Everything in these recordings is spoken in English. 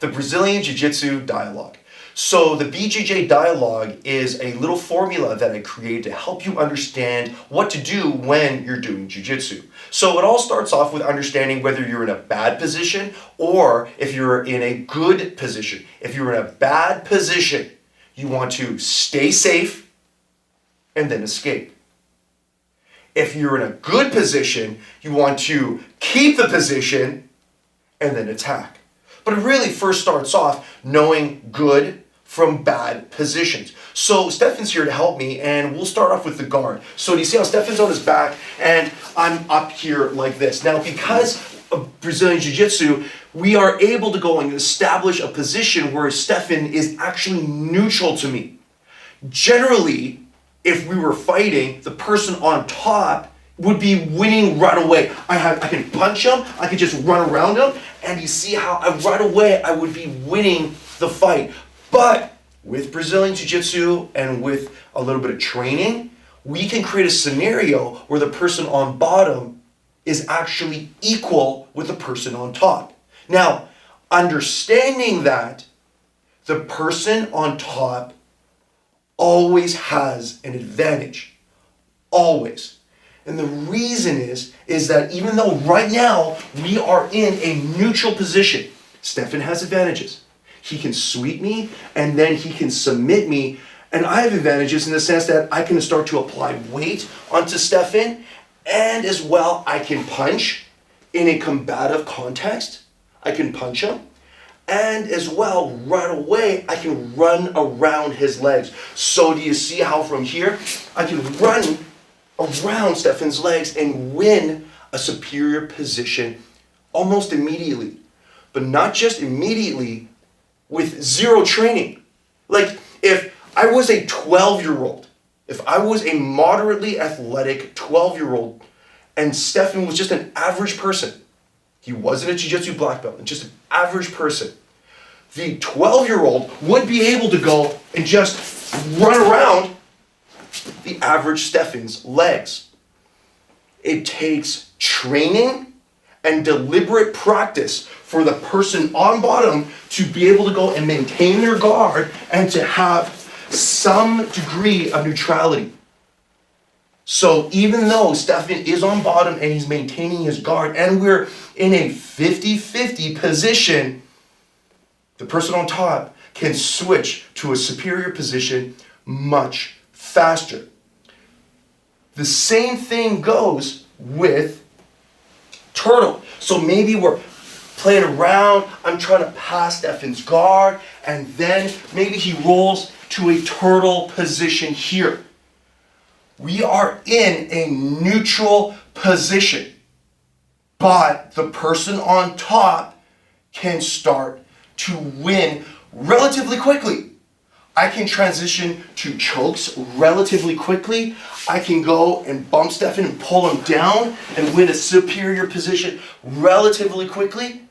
the Brazilian Jiu Jitsu dialogue. So the BJJ dialogue is a little formula that I created to help you understand what to do when you're doing Jiu Jitsu. So it all starts off with understanding whether you're in a bad position or if you're in a good position. If you're in a bad position, you want to stay safe and then escape. If you're in a good position, you want to keep the position and then attack. But it really first starts off knowing good from bad positions. So Stefan's here to help me, and we'll start off with the guard. So do you see how Stefan's on his back and I'm up here like this? Now, because of Brazilian Jiu Jitsu, we are able to go and establish a position where Stefan is actually neutral to me. Generally, if we were fighting, the person on top would be winning right away. I can punch him, I could just run around him, and you see how right away I would be winning the fight. But with Brazilian Jiu Jitsu and with a little bit of training, we can create a scenario where the person on bottom is actually equal with the person on top. Now, understanding that the person on top always has an advantage. Always. And the reason is that even though right now we are in a neutral position, Stefan has advantages. He can sweep me and then he can submit me. And I have advantages in the sense that I can start to apply weight onto Stefan, and as well I can punch in a combative context. I can punch him. And as well, right away, I can run around his legs. So do you see how from here, I can run around Stefan's legs and win a superior position almost immediately. But not just immediately, with zero training. Like, if I was a 12-year-old, if I was a moderately athletic 12-year-old, and Stefan was just an average person, he wasn't a Jiu Jitsu black belt, and just an average person, the 12-year-old would be able to go and just run around the average Stefan's legs. It takes training and deliberate practice for the person on bottom to be able to go and maintain their guard and to have some degree of neutrality. So even though Stefan is on bottom and he's maintaining his guard and we're in a 50-50 position, the person on top can switch to a superior position much faster. The same thing goes with turtle. So maybe we're playing around, I'm trying to pass Stefan's guard, and then maybe he rolls to a turtle position here. We are in a neutral position, but the person on top can start to win relatively quickly. I can transition to chokes relatively quickly. I can go and bump Stefan and pull him down and win a superior position relatively quickly.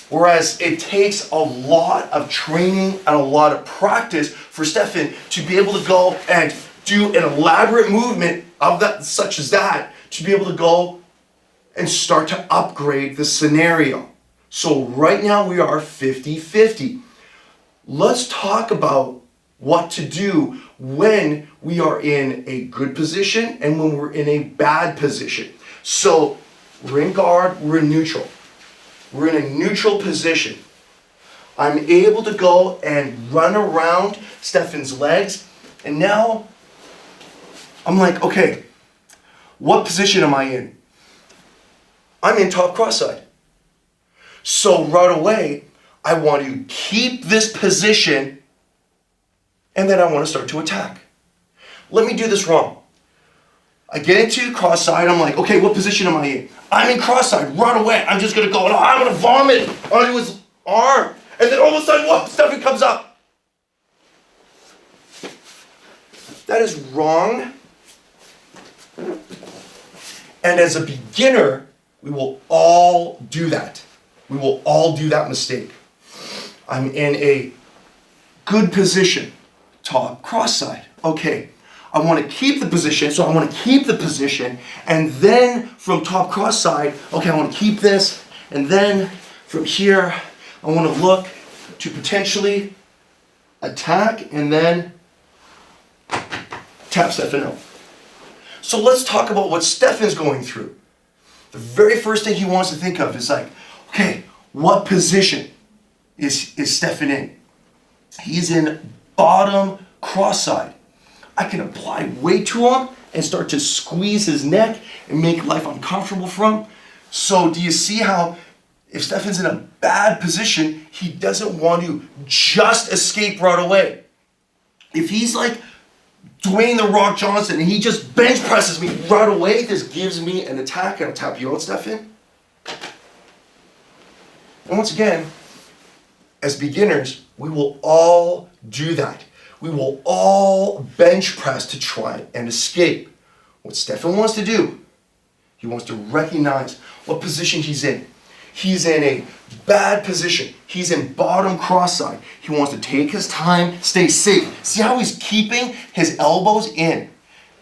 Whereas it takes a lot of training and a lot of practice for Stefan to be able to go and do an elaborate movement of that, such as that, to be able to go and start to upgrade the scenario. So right now we are 50-50. Let's talk about what to do when we are in a good position and when we're in a bad position. So we're in guard, we're in neutral. We're in a neutral position. I'm able to go and run around Stefan's legs, and now I'm like, okay, what position am I in? I'm in top cross-side. So right away, I want to keep this position, and then I want to start to attack. Let me do this wrong. I get into cross-side, I'm like, okay, what position am I in? I'm in cross-side, run away. I'm just going to go, and I'm going to vomit onto his arm. And then all of a sudden, whoa, Stefan comes up. That is wrong. And as a beginner, we will all do that. We will all do that mistake. I'm in a good position, top cross-side. Okay, I want to keep the position, so I want to keep the position, and then from top cross-side, okay, I want to keep this, and then from here, I want to look to potentially attack and then tap Stefan out. So let's talk about what Stefan's going through. The very first thing he wants to think of is like, okay, what position is Stefan in? He's in bottom cross side. I can apply weight to him and start to squeeze his neck and make life uncomfortable for him. So do you see how if Stefan's in a bad position, he doesn't want to just escape right away. If he's like Dwayne "The Rock" Johnson and he just bench presses me right away, this gives me an attack and I'll tap you out, Stefan. And once again, as beginners, we will all do that. We will all bench press to try and escape. What Stefan wants to do, he wants to recognize what position he's in. He's in a bad position. He's in bottom cross side. He wants to take his time, stay safe. See how he's keeping his elbows in.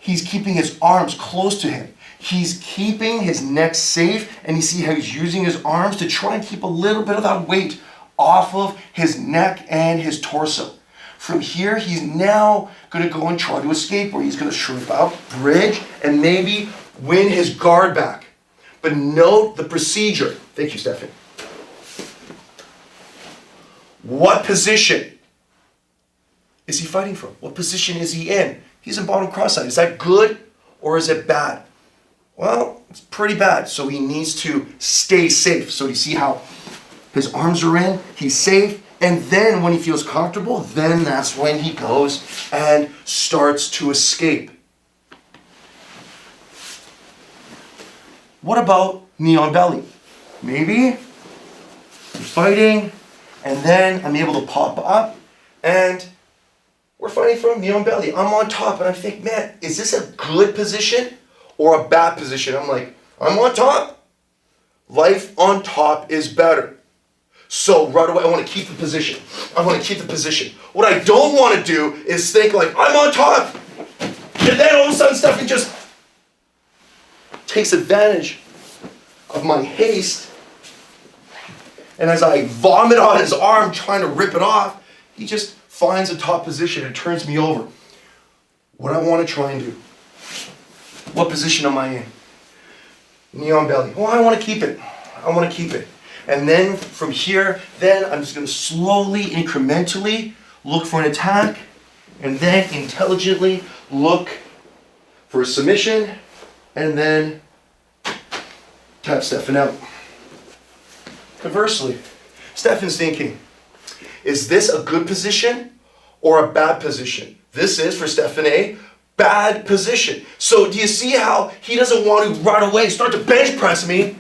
He's keeping his arms close to him. He's keeping his neck safe, and you see how he's using his arms to try and keep a little bit of that weight off of his neck and his torso. From here, he's now going to go and try to escape, where he's going to shrimp out, bridge, and maybe win his guard back. But note the procedure. Thank you, Stefan. What position is he fighting from? What position is he in? He's in bottom cross side. Is that good or is it bad? Well, it's pretty bad. So he needs to stay safe. So you see how his arms are in, he's safe, and then when he feels comfortable, then that's when he goes and starts to escape. What about knee on belly? Maybe you're fighting, and then I'm able to pop up, and we're fighting from knee on belly. I'm on top, and I think, man, is this a good position or a bad position? I'm like, I'm on top. Life on top is better. So right away, I want to keep the position. I want to keep the position. What I don't want to do is think like, I'm on top. And then all of a sudden, Stefan just takes advantage of my haste. And as I vomit on his arm, trying to rip it off, he just finds a top position and turns me over. What I want to try and do. What position am I in? Knee on belly. Well, I want to keep it. I want to keep it. And then from here, then I'm just going to slowly, incrementally look for an attack, and then intelligently look for a submission, and then tap Stefan out. Conversely, Stefan's thinking, is this a good position or a bad position? This is, for Stefan, a bad position. So do you see how he doesn't want to right away start to bench press me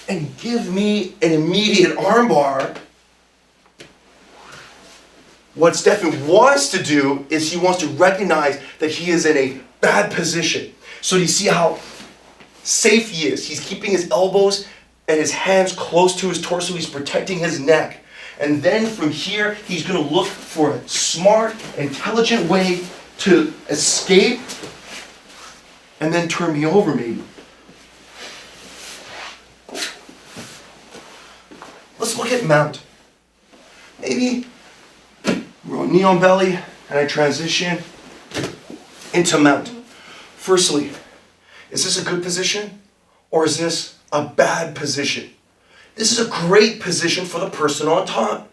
and give me an immediate armbar? What Stefan wants to do is he wants to recognize that he is in a bad position. So do you see how safe he is? He's keeping his elbows and his hands close to his torso. He's protecting his neck. And then from here, he's going to look for a smart, intelligent way to escape and then turn me over maybe. Let's look at mount. Maybe we're on knee on belly and I transition into mount. Firstly, is this a good position or is this a bad position? This is a great position for the person on top.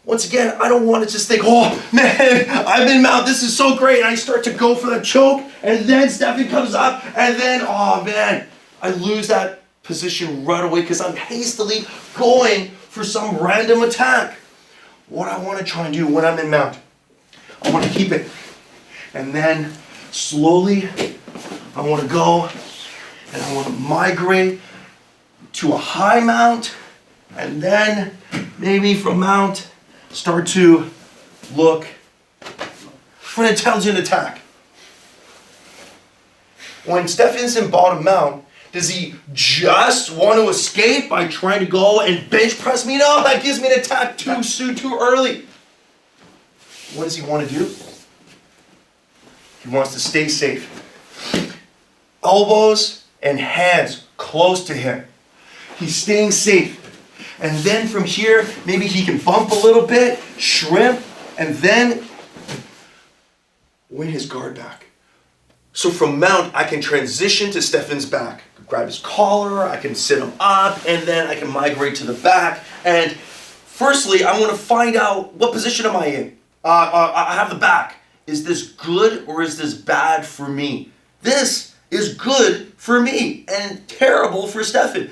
Once again, I don't want to just think, oh man, I'm in mount, this is so great. And I start to go for the choke and then Stefan comes up and then, oh man, I lose that position right away because I'm hastily going for some random attack. What I want to try and do when I'm in mount, I want to keep it. And then slowly, I want to go and I want to migrate to a high mount. And then maybe from mount, start to look for an intelligent attack. When Stefan's in bottom mount, does he just want to escape by trying to go and bench press me? No, that gives me an attack too soon, too early. What does he want to do? He wants to stay safe. Elbows and hands close to him. He's staying safe. And then from here, maybe he can bump a little bit, shrimp, and then win his guard back. So from mount, I can transition to Stefan's back. Grab his collar, I can sit him up, and then I can migrate to the back. And firstly, I want to find out, what position am I in? I have the back. Is this good or is this bad for me? This is good for me and terrible for Stefan.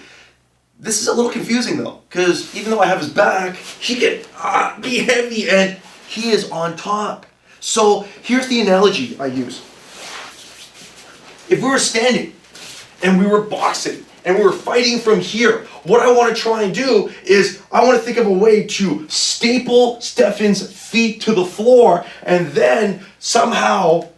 This is a little confusing though, because even though I have his back, he can be heavy and he is on top. So here's the analogy I use. If we were standing and we were boxing and we were fighting from here, what I want to try and do is I want to think of a way to staple Stefan's feet to the floor and then somehow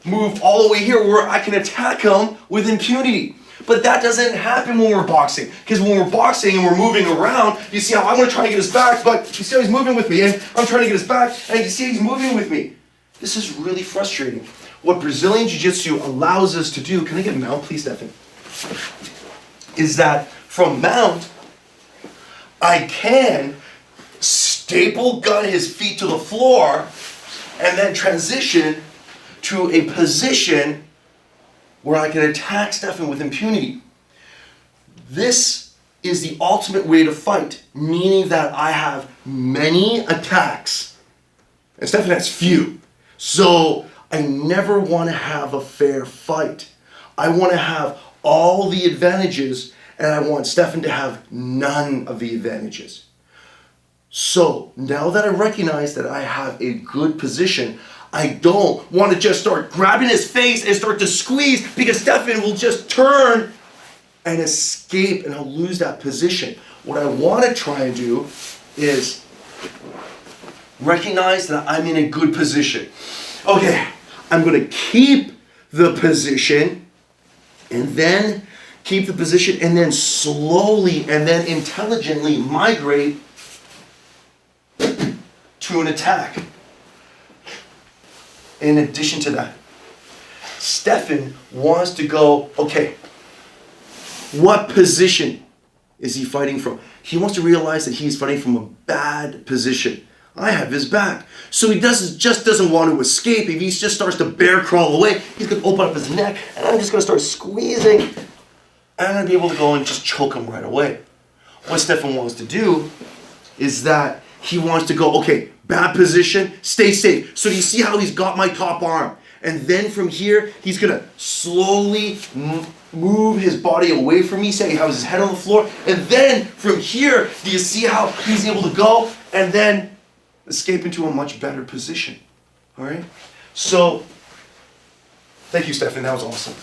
move all the way here where I can attack him with impunity. But that doesn't happen when we're boxing. Because when we're boxing and we're moving around, you see how I'm going to try to get his back, but you see how he's moving with me, and I'm trying to get his back, and you see he's moving with me. This is really frustrating. What Brazilian Jiu Jitsu allows us to do, can I get a mount please, Stefan? Is that from mount, I can staple gun his feet to the floor and then transition to a position where I can attack Stefan with impunity. This is the ultimate way to fight, meaning that I have many attacks and Stefan has few. So I never want to have a fair fight. I want to have all the advantages and I want Stefan to have none of the advantages. So now that I recognize that I have a good position, I don't want to just start grabbing his face and start to squeeze, because Stefan will just turn and escape and he'll lose that position. What I want to try and do is recognize that I'm in a good position. Okay, I'm going to keep the position and then keep the position and then slowly and then intelligently migrate to an attack. In addition to that, Stefan wants to go, okay, what position is he fighting from? He wants to realize that he's fighting from a bad position. I have his back. So he just doesn't want to escape. If he just starts to bear crawl away, he's going to open up his neck, and I'm just going to start squeezing, and I'm going to be able to go and just choke him right away. What Stefan wants to do is that he wants to go, okay, bad position, stay safe. So do you see how he's got my top arm? And then from here, he's going to slowly move his body away from me, say he has his head on the floor. And then from here, do you see how he's able to go and then escape into a much better position? All right? So, thank you, Stefan. That was awesome.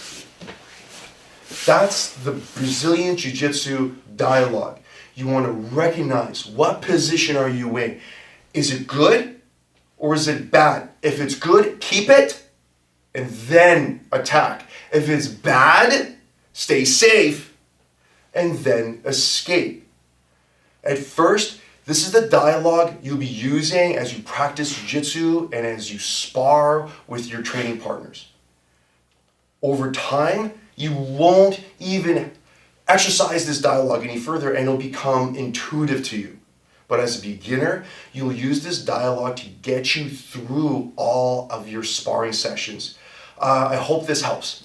That's the Brazilian Jiu Jitsu dialogue. You want to recognize, what position are you in? Is it good or is it bad? If it's good, keep it and then attack. If it's bad, stay safe and then escape. At first, this is the dialogue you'll be using as you practice jiu-jitsu and as you spar with your training partners. Over time, you won't even exercise this dialogue any further and it'll become intuitive to you. But as a beginner, you'll use this dialogue to get you through all of your sparring sessions. I hope this helps.